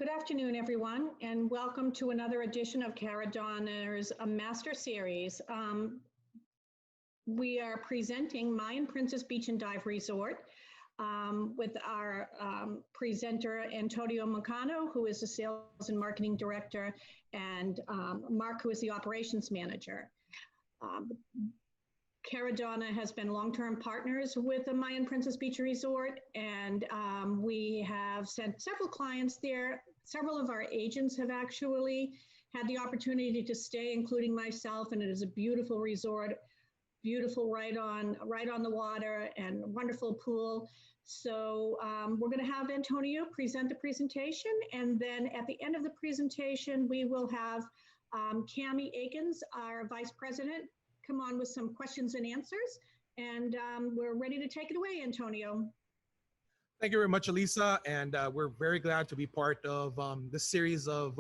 Good afternoon, everyone, and welcome to another edition of Caradonna's Master Series. We are presenting Mayan Princess Beach and Dive Resort with our presenter, Antonio Moncano, who is the Sales and Marketing Director, and Mark, who is the Operations Manager. Caradonna has been long-term partners with the Mayan Princess Beach Resort, and we have sent several clients there. Several of our agents have actually had the opportunity to stay, including myself, and it is a beautiful resort, beautiful right on the water, and wonderful pool. So we're going to have Antonio present the presentation, and then at the end of the presentation, we will have Cami Akins, our Vice President, come on with some questions and answers, and we're ready to take it away, Antonio. Thank you very much, Elisa, and we're very glad to be part of this series of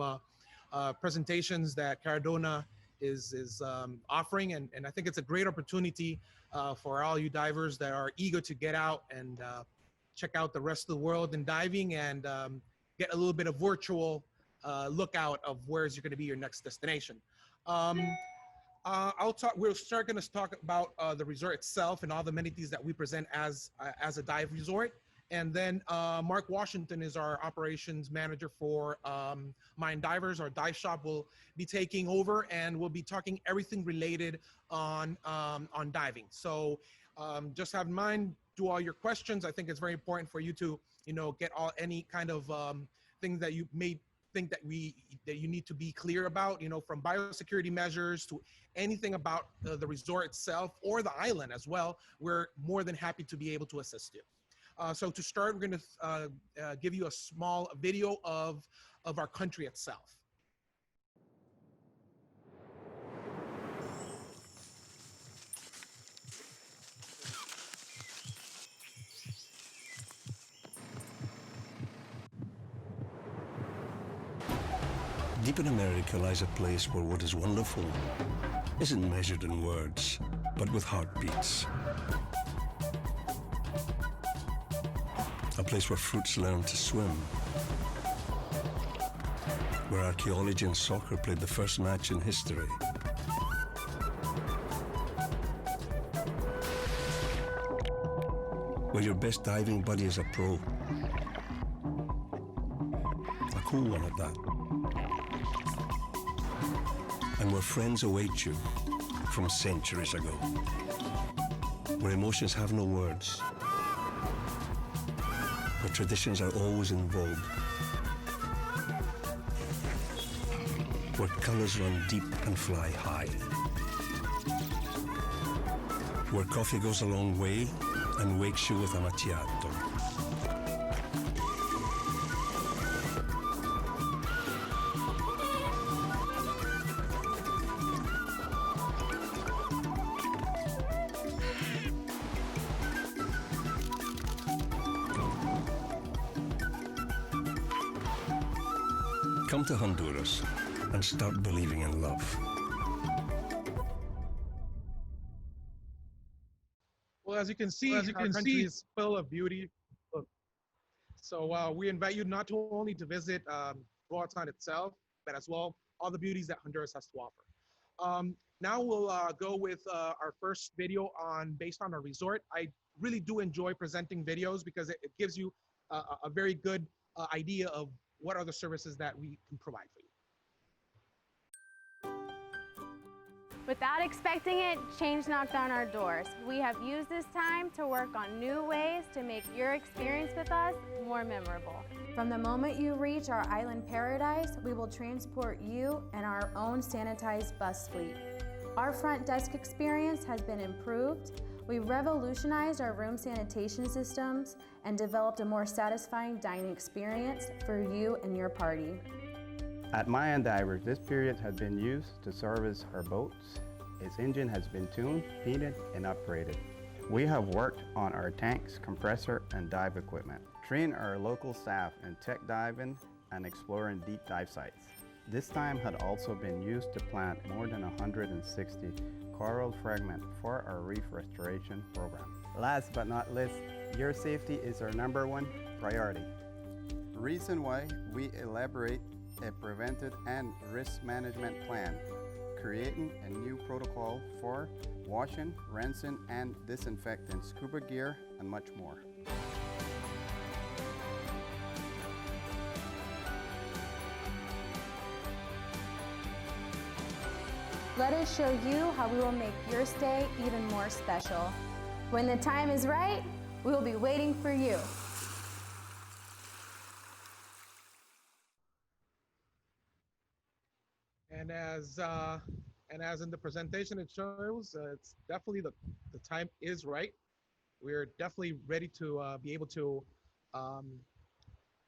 presentations that Caradonna is offering, and I think it's a great opportunity for all you divers that are eager to get out and check out the rest of the world in diving and get a little bit of virtual lookout of where's going to be your next destination. We're going to talk about the resort itself and all the amenities that we present as a dive resort. And then Mark Washington is our operations manager for Mayan Divers. Our dive shop will be taking over, and we'll be talking everything related on diving. So just have in mind, do all your questions. I think it's very important for you to, get any kind of things that you may think that you need to be clear about, from biosecurity measures to anything about the resort itself or the island as well. We're more than happy to be able to assist you. So to start, we're going to give you a small video of our country itself. Deep in America lies a place where what is wonderful isn't measured in words, but with heartbeats. A place where fruits learn to swim, where archaeology and soccer played the first match in history. Where your best diving buddy is a pro. A cool one at that. And where friends await you from centuries ago. Where emotions have no words. Where traditions are always in vogue. Where colors run deep and fly high. Where coffee goes a long way and wakes you with a macchiato. Come to Honduras and start believing in love. Well, as you can see, our country is full of beauty. So we invite you not only to visit Roatan itself, but as well all the beauties that Honduras has to offer. Now we'll go with our first video based on our resort. I really do enjoy presenting videos because it gives you a very good idea of what are the services that we can provide for you. Without expecting it, change knocked on our doors. We have used this time to work on new ways to make your experience with us more memorable. From the moment you reach our island paradise, we will transport you in our own sanitized bus fleet. Our front desk experience has been improved. We revolutionized our room sanitation systems and developed a more satisfying dining experience for you and your party. At Mayan Divers, this period has been used to service our boats. Its engine has been tuned, painted, and upgraded. We have worked on our tanks, compressor, and dive equipment, trained our local staff in tech diving and exploring deep dive sites. This time had also been used to plant more than 160 coral fragments for our reef restoration program. Last but not least, your safety is our #1 priority. Reason why we elaborate a preventive and risk management plan, creating a new protocol for washing, rinsing, and disinfecting scuba gear, and much more. Let us show you how we will make your stay even more special. When the time is right, we will be waiting for you. And as in the presentation it shows, it's definitely the time is right. We're definitely ready to be able to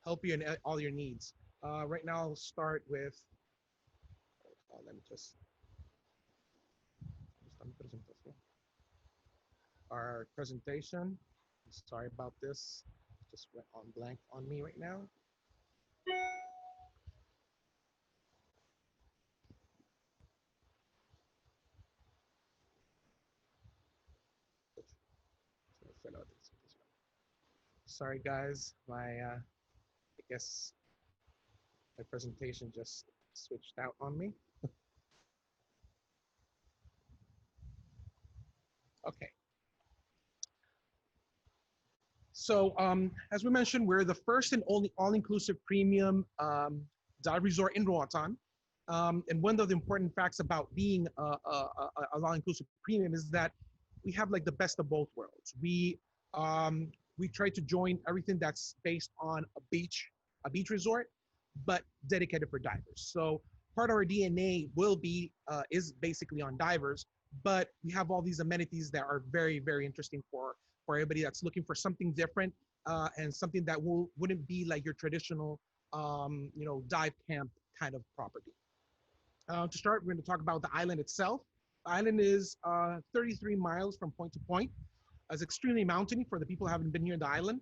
help you in all your needs. Right now, I'll start with. Let me just. Our presentation. Sorry about this. Just went on blank on me right now. Sorry guys, I guess my presentation just switched out on me. Okay. So as we mentioned, we're the first and only all-inclusive premium dive resort in Roatan. And one of the important facts about being a all-inclusive premium is that we have like the best of both worlds. We try to join everything that's based on a beach resort, but dedicated for divers. So part of our DNA is basically on divers, but we have all these amenities that are very, very interesting for everybody that's looking for something different and something that wouldn't be like your traditional, dive camp kind of property. To start, we're going to talk about the island itself. The island is 33 miles from point to point. It's extremely mountainy for the people who haven't been here in the island.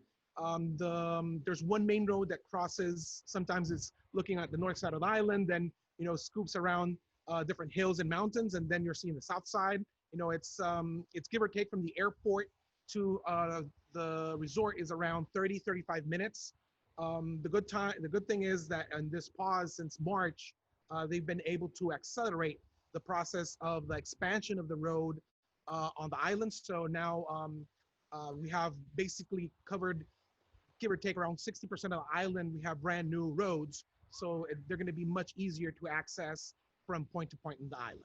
There's one main road that crosses. Sometimes it's looking at the north side of the island, then scoops around different hills and mountains, and then you're seeing the south side. It's give or take from the airport to the resort is around 30-35 minutes. The good thing is that in this pause since March, they've been able to accelerate the process of the expansion of the road on the island. So now we have basically covered, give or take, around 60% of the island. We have brand new roads, so they're going to be much easier to access from point to point in the island.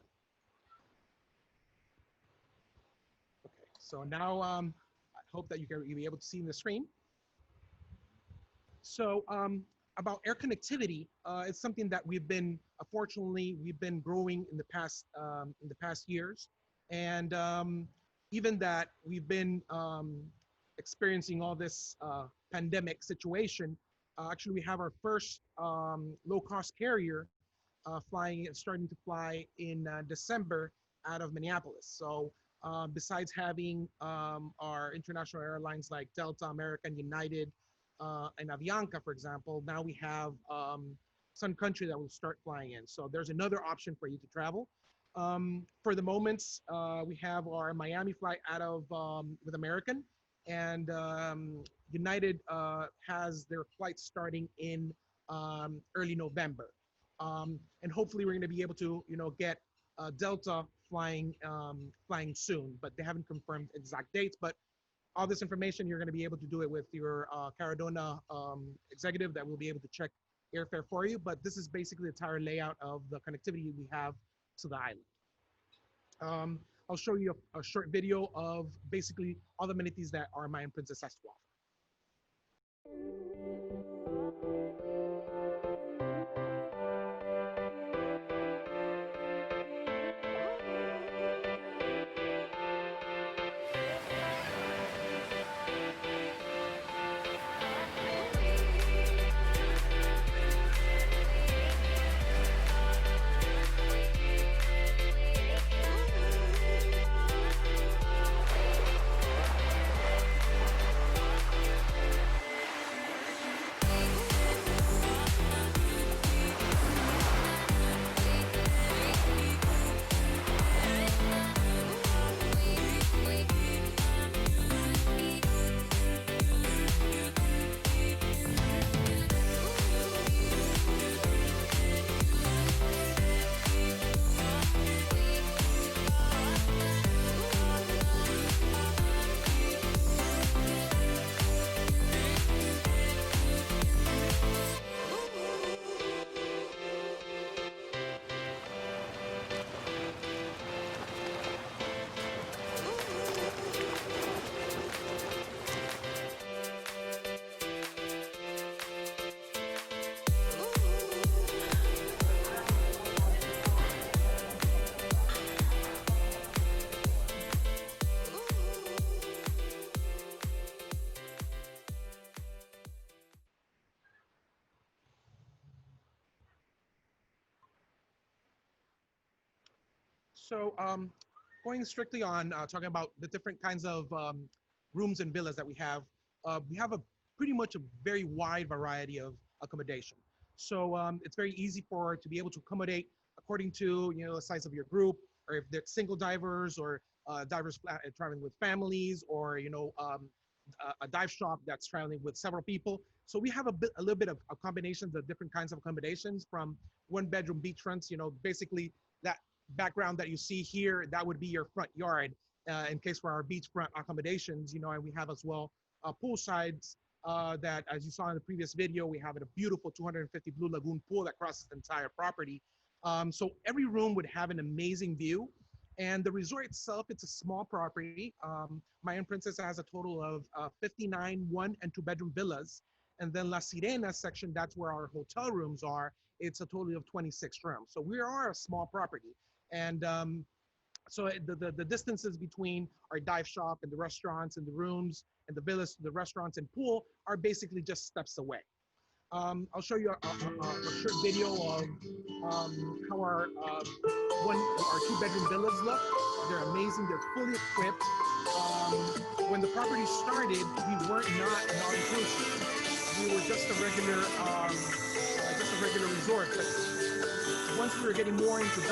Okay, so now I hope that you'll be able to see in the screen. So about air connectivity, it's something that unfortunately we've been growing in the past years, and even that we've been experiencing all this pandemic situation. Actually, we have our first low-cost carrier starting to fly in December out of Minneapolis. So besides having our international airlines like Delta, American, United, and Avianca, for example, now we have Sun Country that will start flying in. So there's another option for you to travel. For the moment, we have our Miami flight out of with American, and United has their flight starting in early November. And hopefully we're going to be able to, get Delta flying soon, but they haven't confirmed exact dates. But all this information, you're going to be able to do it with your Caradonna executive that will be able to check airfare for you. But this is basically the entire layout of the connectivity we have to the island. I'll show you a short video of basically all the amenities that our Mayan Princess has to offer. So going strictly on talking about the different kinds of rooms and villas that we have a pretty much a very wide variety of accommodation. So it's very easy to be able to accommodate according to the size of your group, or if they're single divers, or divers traveling with families, or a dive shop that's traveling with several people. So we have a little bit of combinations of different kinds of accommodations, from one bedroom beachfronts, basically that background that you see here, that would be your front yard in case for our beachfront accommodations, and we have as well poolsides that, as you saw in the previous video, we have a beautiful 250 Blue Lagoon pool that crosses the entire property. So every room would have an amazing view. And the resort itself, it's a small property. Mayan Princess has a total of 59 1- and 2-bedroom villas. And then La Sirena section, that's where our hotel rooms are. It's a total of 26 rooms. So we are a small property. And so the distances between our dive shop and the restaurants and the rooms and the villas, the restaurants and pool are basically just steps away. I'll show you a short video of how our 2-bedroom villas look. They're amazing. They're fully equipped. When the property started, we weren't not an all-inclusive. We were just a regular resort. But once we were getting more into the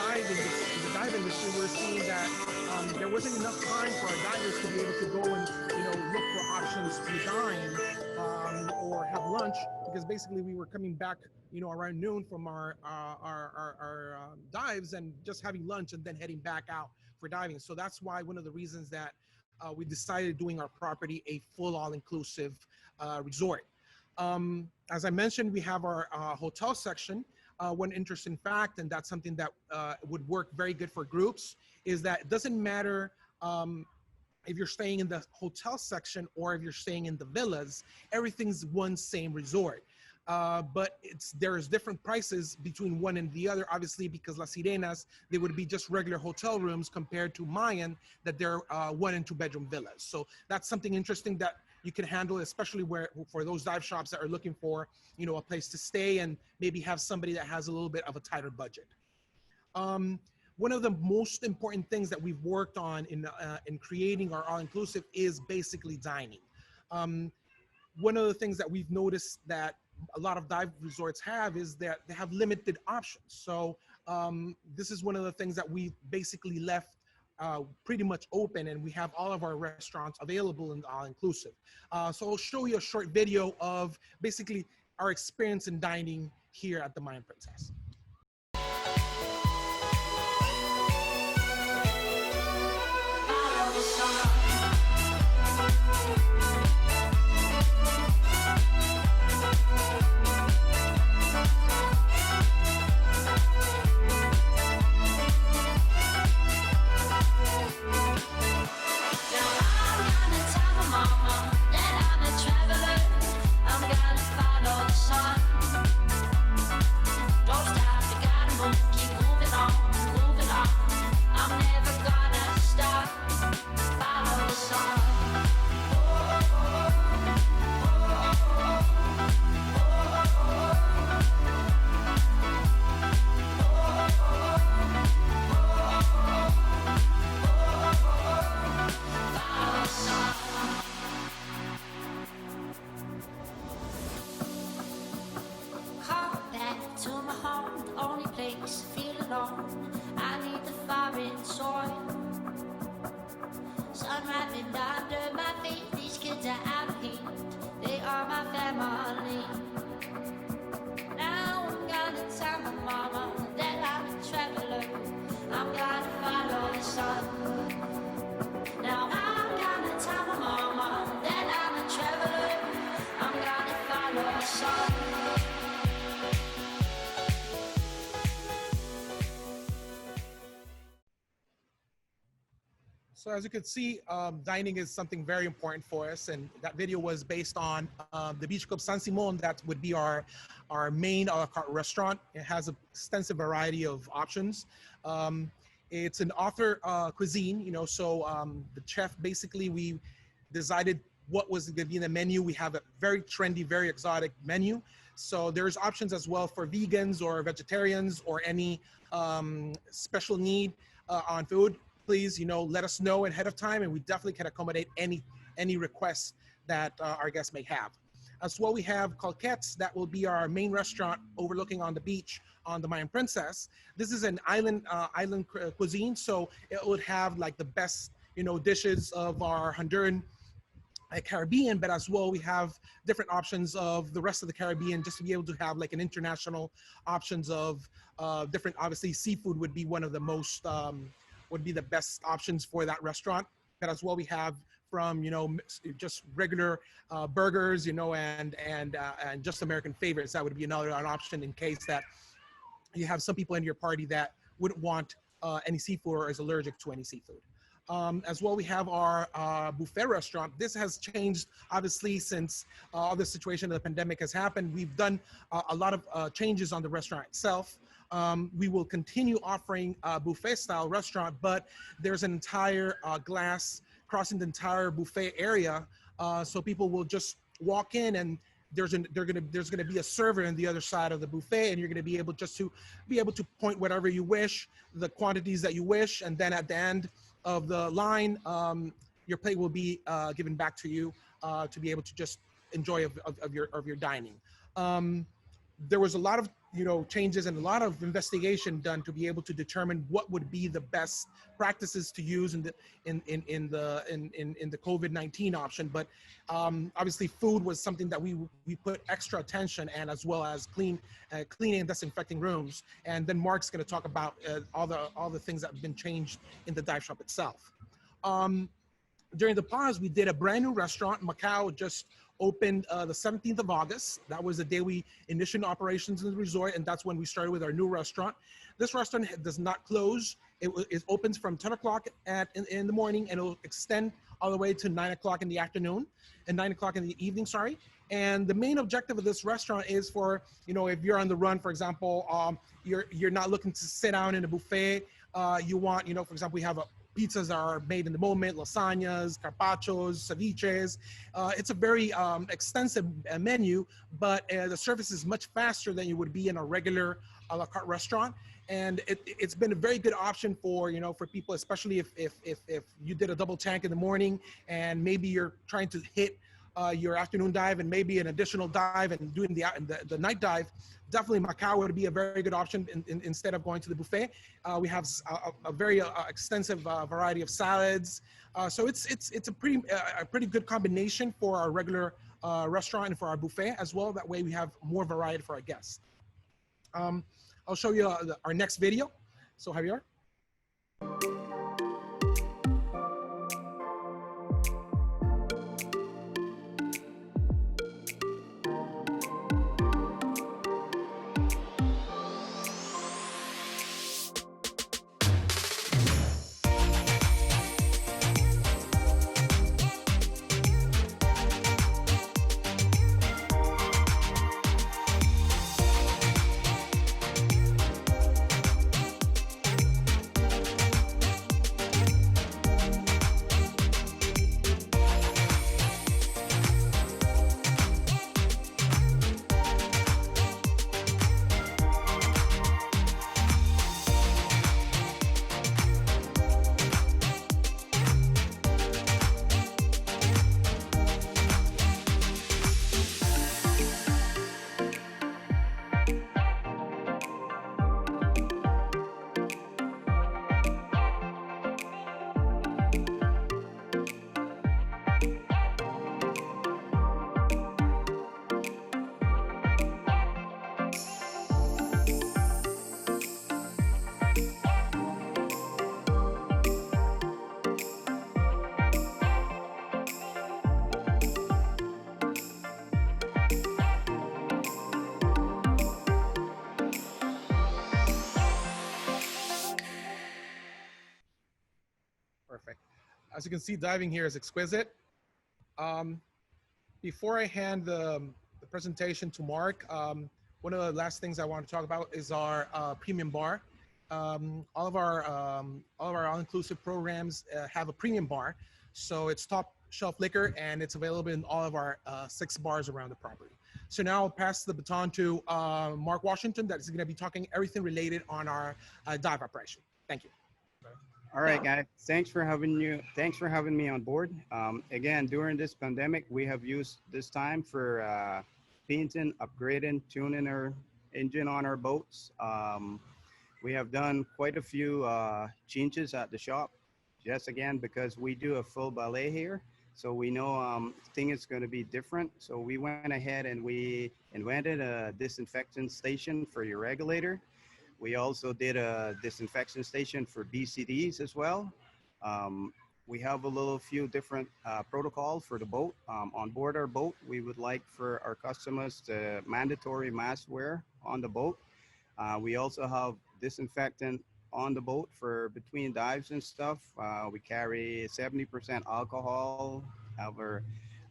dive industry, we were seeing that there wasn't enough time for our divers to be able to go and look for options to dine or have lunch, because basically we were coming back around noon from our dives and just having lunch and then heading back out for diving. So that's why one of the reasons that we decided doing our property a full all-inclusive resort. As I mentioned, we have our hotel section. One interesting fact, and that's something that would work very good for groups, is that it doesn't matter if you're staying in the hotel section or if you're staying in the villas, everything's one same resort. But there's different prices between one and the other, obviously, because Las Sirenas, they would be just regular hotel rooms compared to Mayan, that they're 1- and 2-bedroom villas. So that's something interesting that you can handle, especially for those dive shops that are looking for, a place to stay and maybe have somebody that has a little bit of a tighter budget. One of the most important things that we've worked on in creating our all-inclusive is basically dining. One of the things that we've noticed that a lot of dive resorts have is that they have limited options. So this is one of the things that we basically left pretty much open, and we have all of our restaurants available in all-inclusive. So I'll show you a short video of basically our experience in dining here at the Mayan Princess. So as you can see, dining is something very important for us, and that video was based on the Beach Club San Simon. That would be our main a la carte restaurant. It has an extensive variety of options. It's an author cuisine, so the chef, basically, we decided what was going to be in the menu. We have a very trendy, very exotic menu. So there's options as well for vegans or vegetarians or any special need. on food, please, let us know ahead of time, and we definitely can accommodate any requests that our guests may have. As well, we have Calquettes. That will be our main restaurant overlooking on the beach on the Mayan Princess. This is an island cuisine, so it would have like the best dishes of our Honduran Caribbean, but as well we have different options of the rest of the Caribbean, just to be able to have like an international options of different. Obviously, seafood would be one of the most would be the best options for that restaurant. But as well, we have from just regular burgers, and just American favorites. That would be another option in case that you have some people in your party that wouldn't want any seafood or is allergic to any seafood. As well, we have our buffet restaurant. This has changed, obviously, since all the situation of the pandemic has happened. We've done a lot of changes on the restaurant itself. We will continue offering a buffet-style restaurant, but there's an entire glass crossing the entire buffet area, so people will just walk in and there's gonna be a server on the other side of the buffet, and you're gonna be able to point whatever you wish, the quantities that you wish, and then at the end of the line, your plate will be given back to you to be able to just enjoy of your dining. There was a lot of changes and a lot of investigation done to be able to determine what would be the best practices to use in the COVID-19 option. But obviously, food was something that we put extra attention, and as well as cleaning and disinfecting rooms. And then Mark's going to talk about all the things that have been changed in the dive shop itself. During the pause, we did a brand new restaurant. Macau just opened the 17th of August. That was the day we initiated operations in the resort, and that's when we started with our new restaurant. This restaurant does not close. It opens from 10 o'clock in the morning, and it'll extend all the way to 9 o'clock in the afternoon, and 9 o'clock in the evening, sorry. And the main objective of this restaurant is for, if you're on the run, for example, you're not looking to sit down in a buffet. You want, for example, we have pizzas are made in the moment, lasagnas, carpaccios, ceviches. It's a very extensive menu, but the service is much faster than you would be in a regular a la carte restaurant. And it's been a very good option for, for people, especially if you did a double tank in the morning and maybe you're trying to hit your afternoon dive and maybe an additional dive and doing the night dive. Definitely Macau would be a very good option instead of going to the buffet. We have a very extensive variety of salads. So it's a pretty good combination for our regular restaurant and for our buffet as well. That way we have more variety for our guests. I'll show you our next video. So Javier. Perfect. As you can see, diving here is exquisite. Before I hand the presentation to Mark, one of the last things I want to talk about is our premium bar. All of our all-inclusive programs have a premium bar. So it's top shelf liquor, and it's available in all of our 6 bars around the property. So now I'll pass the baton to Mark Washington, that is going to be talking everything related on our dive operation. Thank you. All right, Yeah. guys. Thanks for having me on board. Again, during this pandemic, we have used this time for painting, upgrading, tuning our engine on our boats. We have done quite a few changes at the shop, just again because we do a full ballet here, so we know thing is going to be different. So we went ahead and we invented a disinfection station for your regulator. We also did a disinfection station for BCDs as well. Um, we have a little few different protocol for the boat. On board our boat, we would like for our customers to mandatory mask wear on the boat. We also have disinfectant on the boat for between dives and stuff. We carry 70% alcohol, have our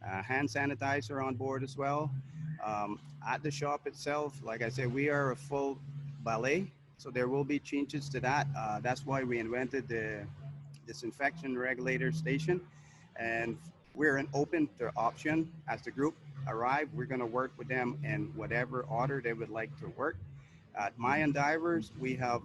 hand sanitizer on board as well. At the shop itself, like I said, we are a full ballet, so there will be changes to that. That's why we invented the disinfection regulator station, and we're an open to option. As the group arrive, we're going to work with them in whatever order they would like to work. At Mayan Divers, we have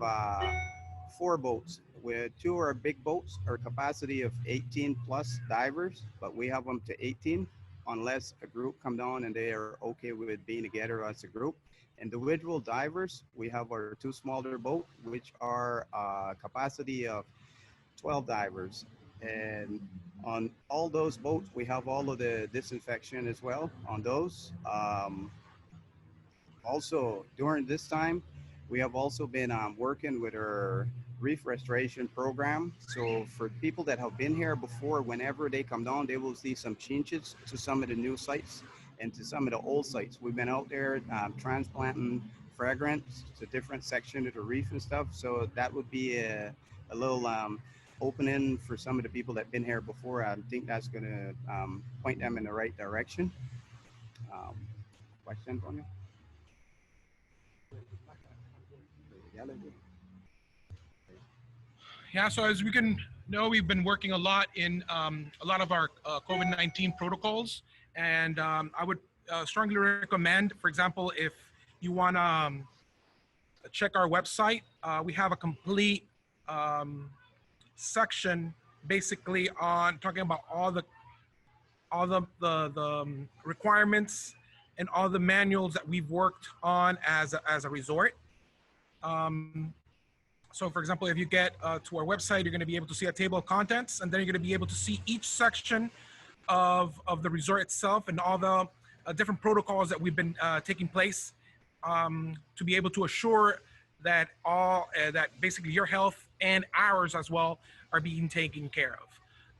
4 boats. With 2 are big boats, our capacity of 18 plus divers, but we have them to 18 unless a group come down and they are okay with being together as a group. Individual divers, we have our 2 smaller boat, which are capacity of 12 divers. And on all those boats, we have all of the disinfection as well on those. Also, during this time, we have also been working with our reef restoration program. So for people that have been here before, whenever they come down, they will see some changes to some of the new sites and to some of the old sites. We've been out there transplanting fragrance to different sections of the reef and stuff. So that would be a little opening for some of the people that have been here before. I think that's going to point them in the right direction. Question, Antonio? Yeah, so as we can know, we've been working a lot in a lot of our COVID-19 protocols, and I would strongly recommend, for example, if you want to check our website, we have a complete section basically on talking about all the requirements and all the manuals that we've worked on as a resort. So for example, if you get to our website, you're going to be able to see a table of contents, and then you're going to be able to see each section of the resort itself and all the different protocols that we've been taking place to be able to assure that that basically your health and ours as well are being taken care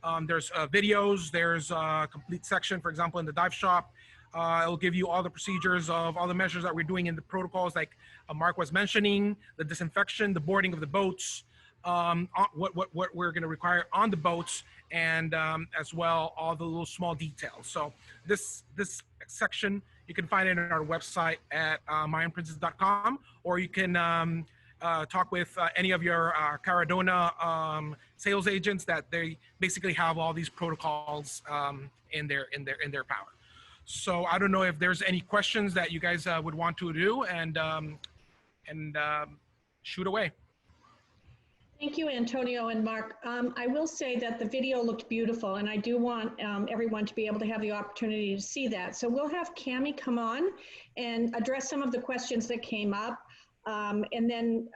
of. There's videos, there's a complete section, for example, in the dive shop. It'll give you all the procedures of all the measures that we're doing in the protocols, like Mark was mentioning, the disinfection, the boarding of the boats, what we're going to require on the boats, and as well all the little small details. So this section you can find it on our website at mayanprincess.com, or you can talk with any of your Caradonna sales agents that they basically have all these protocols in their power. So I don't know if there's any questions that you guys would want to do, and shoot away. Thank you, Antonio and Mark. I will say that the video looked beautiful, and I do want everyone to be able to have the opportunity to see that. So we'll have Cammie come on and address some of the questions that came up. And then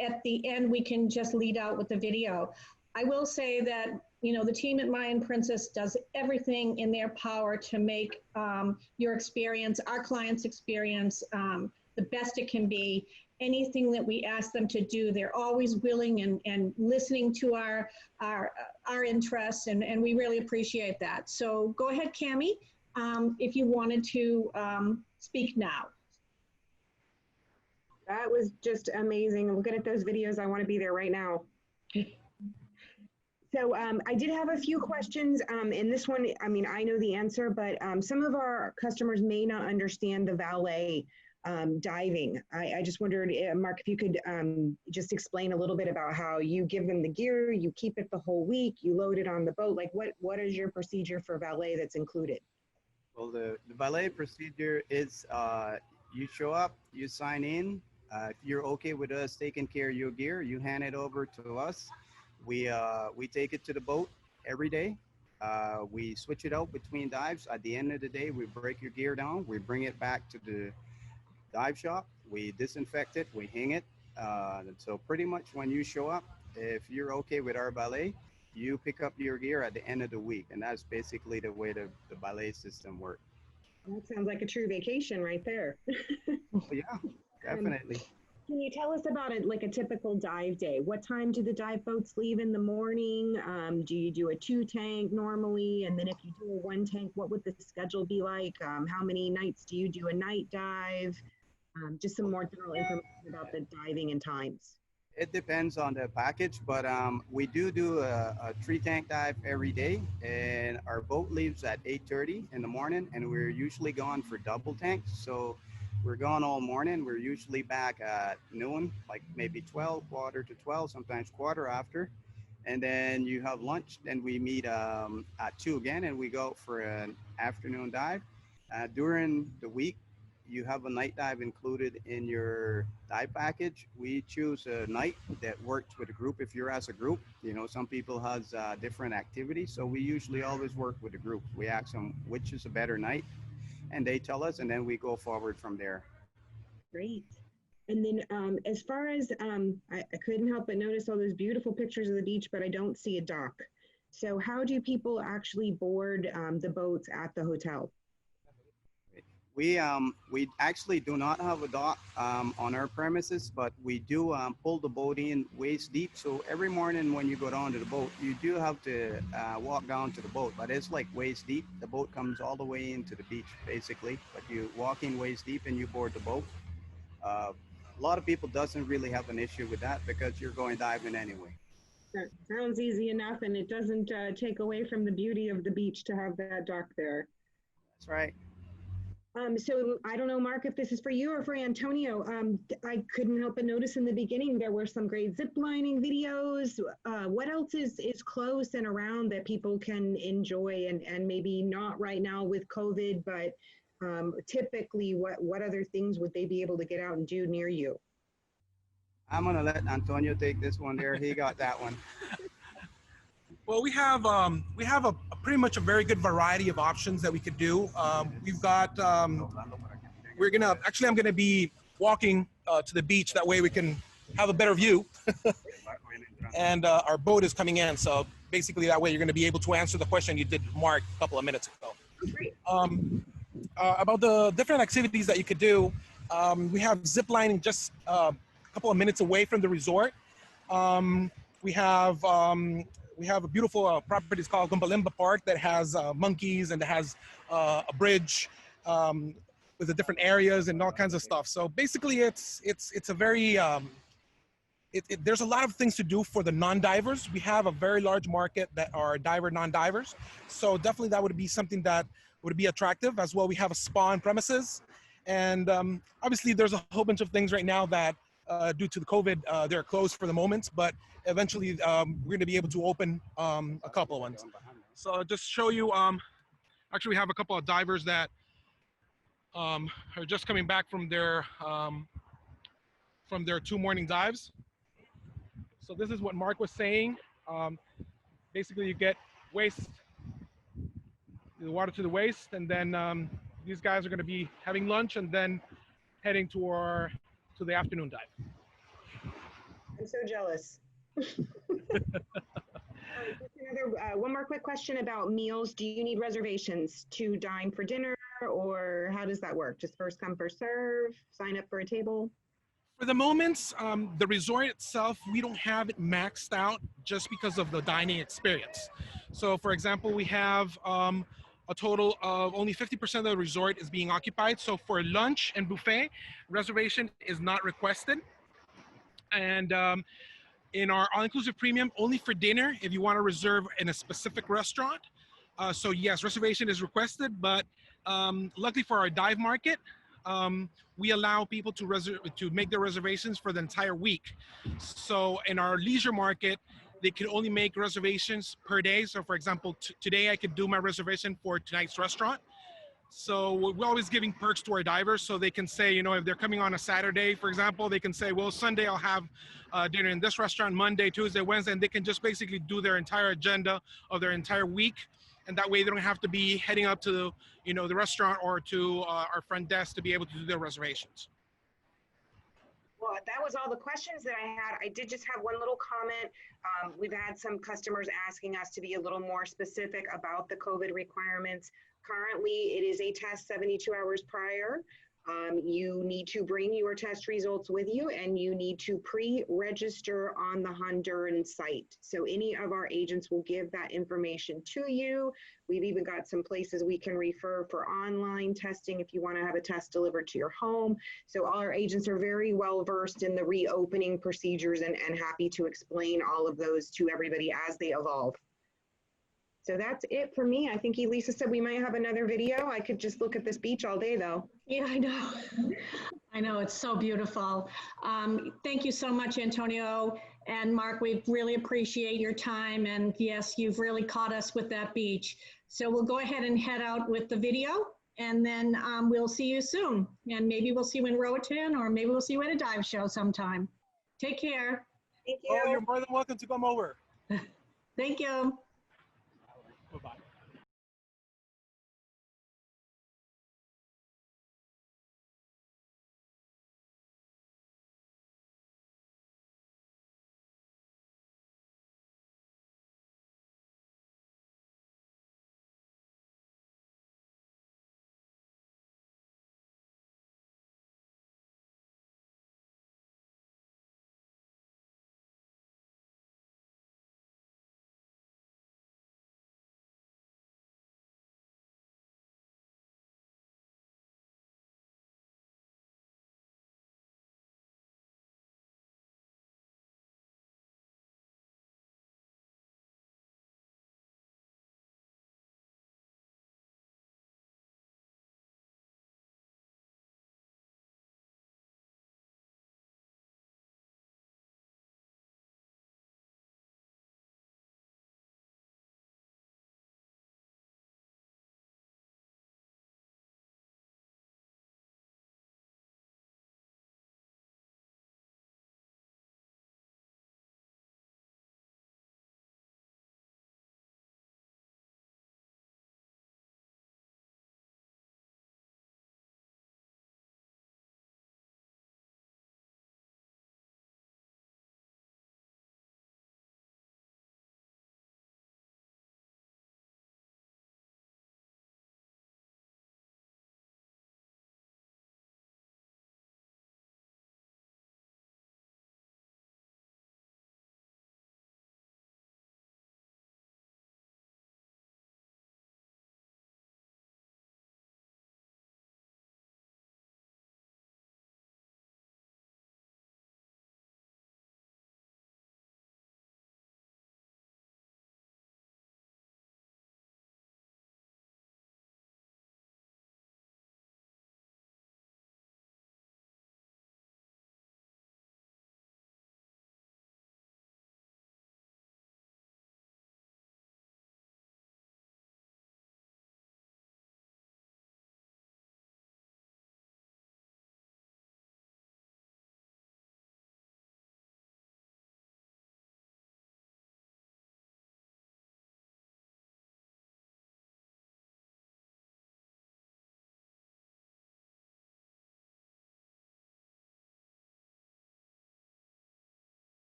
at the end, we can just lead out with the video. I will say that, you know, the team at Mayan Princess does everything in their power to make your experience, our clients' experience, the best it can be. Anything that we ask them to do, they're always willing and listening to our interests, and we really appreciate that. So go ahead, Cammie, if you wanted to speak now. That was just amazing. Looking at those videos, I want to be there right now. So I did have a few questions. In this one, I mean, I know the answer, but some of our customers may not understand the valet diving. I just wondered, Mark, if you could just explain a little bit about how you give them the gear, you keep it the whole week, you load it on the boat. Like what is your procedure for valet that's included? Well, the valet procedure is you show up, you sign in. If you're okay with us taking care of your gear, you hand it over to us. We take it to the boat every day. We switch it out between dives. At the end of the day, we break your gear down. We bring it back to the dive shop. We disinfect it. We hang it. So pretty much when you show up, if you're okay with our ballet, you pick up your gear at the end of the week. And that's basically the way the ballet system works. That sounds like a true vacation right there. Yeah, definitely. Can you tell us about it, like a typical dive day? What time do the dive boats leave in the morning? Do you do a 2-tank normally? And then if you do a 1-tank, what would the schedule be like? How many nights do you do a night dive? Just some more general information about the diving and times. It depends on the package, but we do a 3-tank dive every day, and our boat leaves at 8:30 in the morning, and we're usually gone for double tanks. So we're gone all morning. We're usually back at noon, like maybe 12, quarter to 12, sometimes quarter after. And then you have lunch. Then we meet at 2 again, and we go for an afternoon dive. During the week, you have a night dive included in your dive package. We choose a night that works with a group. If you're as a group, you know, some people has different activities. So we usually always work with a group. We ask them which is a better night, and they tell us, and then we go forward from there. Great. And then as far as, I couldn't help but notice all those beautiful pictures of the beach, but I don't see a dock. So how do people actually board the boats at the hotel? We actually do not have a dock on our premises, but we do pull the boat in waist deep. So every morning when you go down to the boat, you do have to walk down to the boat, but it's like waist deep. The boat comes all the way into the beach, basically, but you walk in waist deep and you board the boat. A lot of people doesn't really have an issue with that because you're going diving anyway. That sounds easy enough, and it doesn't take away from the beauty of the beach to have that dock there. That's right. So I don't know, Mark, if this is for you or for Antonio. I couldn't help but notice in the beginning there were some great zip lining videos. What else is close and around that people can enjoy, and maybe not right now with COVID, but typically what other things would they be able to get out and do near you? I'm gonna let Antonio take this one there. He got that one. Well, we have a pretty much a very good variety of options that we could do. We've got, I'm gonna be walking to the beach. That way we can have a better view. And our boat is coming in. So basically that way you're gonna be able to answer the question you did, Mark, a couple of minutes ago. About the different activities that you could do, we have zip lining just a couple of minutes away from the resort. We have a beautiful property. It's called Gumbalimba Park that has monkeys, and it has a bridge with the different areas and all kinds of stuff. So basically, it's a very there's a lot of things to do for the non-divers. We have a very large market that are diver non-divers. So definitely that would be something that would be attractive as well. We have a spa on premises, and obviously there's a whole bunch of things right now that due to the COVID, they're closed for the moment, but eventually we're going to be able to open a couple of ones. So just show you, actually we have a couple of divers that are just coming back from their 2 morning dives. So this is what Mark was saying. Basically you get the water to the waist, and then these guys are going to be having lunch and then heading to the afternoon dive. I'm so jealous. One more quick question about meals. Do you need reservations to dine for dinner, or how does that work? Just first come, first serve, sign up for a table? For the moment, the resort itself, we don't have it maxed out just because of the dining experience. So for example, we have a total of only 50% of the resort is being occupied. So for lunch and buffet, reservation is not requested. And in our all-inclusive premium, only for dinner, if you want to reserve in a specific restaurant. So yes, reservation is requested, but luckily for our dive market, we allow people to make their reservations for the entire week. So in our leisure market, they can only make reservations per day. So for example, today I could do my reservation for tonight's restaurant. So we're always giving perks to our divers, so they can say, you know, if they're coming on a Saturday, for example, they can say, well, Sunday I'll have dinner in this restaurant, Monday, Tuesday, Wednesday, and they can just basically do their entire agenda of their entire week. And that way they don't have to be heading up to, you know, the restaurant or to our front desk to be able to do their reservations. Well, that was all the questions that I had. I did just have one little comment. We've had some customers asking us to be a little more specific about the COVID requirements. Currently, it is a test 72 hours prior. You need to bring your test results with you, and you need to pre-register on the Honduran site. So any of our agents will give that information to you. We've even got some places we can refer for online testing if you want to have a test delivered to your home. So all our agents are very well versed in the reopening procedures and happy to explain all of those to everybody as they evolve. So that's it for me. I think Elisa said we might have another video. I could just look at this beach all day though. Yeah, I know. I know, it's so beautiful. Thank you so much, Antonio and Mark. We really appreciate your time. And yes, you've really caught us with that beach. So we'll go ahead and head out with the video, and then we'll see you soon. And maybe we'll see you in Roatan, or maybe we'll see you at a dive show sometime. Take care. Thank you. Oh, you're more than welcome to come over. Thank you.